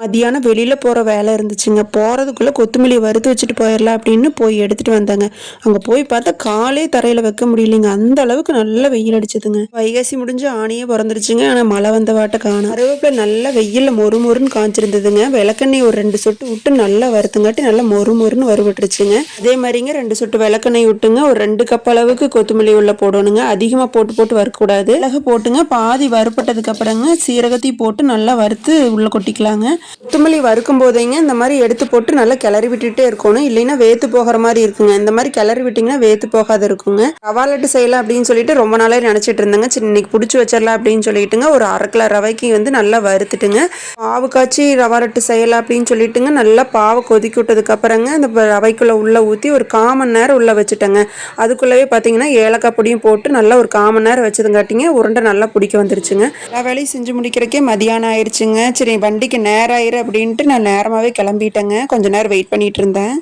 மதியானம் வெளியில் போகிற வேலை இருந்துச்சுங்க. போகிறதுக்குள்ளே கொத்தமல்லி வறுத்து வச்சுட்டு போயிடலாம் அப்படின்னு போய் எடுத்துகிட்டு வந்தாங்க. அங்கே போய் பார்த்தா காலே தரையில் வைக்க முடியலைங்க. அந்த அளவுக்கு நல்லா வெயில் அடிச்சதுங்க. வைகாசி முடிஞ்சு ஆணியே பிறந்துருச்சுங்க. ஆனால் மழை வந்த வாட்டை காணும். கருவேப்பிலை நல்லா வெயிலில் மொறு மொறுன்னு காய்ச்சிருந்ததுங்க. விளக்கெண்ணெய் ஒரு 2 சொட்டு விட்டு நல்லா வறுத்துங்காட்டி நல்லா மொறு மொறுன்னு வறுபட்டுருச்சுங்க. அதே மாதிரிங்க 2 சொட்டு விளக்கெண்ணெய் விட்டுங்க ஒரு 2 கப் அளவுக்கு கொத்தமல்லி உள்ள போடணுங்க. அதிகமாக போட்டு போட்டு வறுக்கக்கூடாது. மிளகு போட்டுங்க பாதி வறுப்பட்டதுக்கு அப்புறங்க சீரகத்தையும் போட்டு நல்லா வறுத்து உள்ளே கொட்டிக்கலாங்க. கொத்தமல்லி வறுக்கும் போதேங்க இந்த மாதிரி எடுத்து போட்டு நல்லா கிளறி விட்டுட்டே இருக்கணும். இல்லைன்னா வேத்து போகிற மாதிரி இருக்குங்க. இந்த மாதிரி கிளறி விட்டிங்கன்னா வேத்து போகாது இருக்குங்க. ரவா லட்டு செய்யலாம் அப்படின்னு சொல்லிட்டு ரொம்ப நாளே நினச்சிட்டு இருந்தேங்க. சரி இன்னைக்கு பிடிச்சி வச்சிடலாம் அப்படின்னு சொல்லிட்டுங்க ஒரு 1/2 கிலோ ரவைக்கு வந்து நல்லா வறுத்துட்டுங்க பாவு காய்ச்சி ரவா லட்டு செய்யலாம் அப்படின்னு சொல்லிட்டுங்க நல்லா பாவை கொதிக்க விட்டதுக்கு அப்புறங்க இந்த ரவைக்குள்ளே உள்ளே ஊற்றி ஒரு 1/4 மணி நேரம் உள்ளே வச்சுட்டேங்க. அதுக்குள்ளவே பார்த்தீங்கன்னா ஏலக்காய் பொடியும் போட்டு நல்லா ஒரு 1/4 மணி நேரம் வச்சதுங்காட்டிங்க உருண்டை நல்லா பிடிக்க வந்துருச்சுங்க. எல்லா வேலையும் செஞ்சு முடிக்கிறக்கே மதியானம் ஆயிடுச்சுங்க. சரி வண்டிக்கு நேரம் ஆயிரு அப்படின்ட்டு நான் நேரமாகவே கிளம்பிட்டேங்க. கொஞ்ச நேரம் வெயிட் பண்ணிட்டு இருந்தேன்.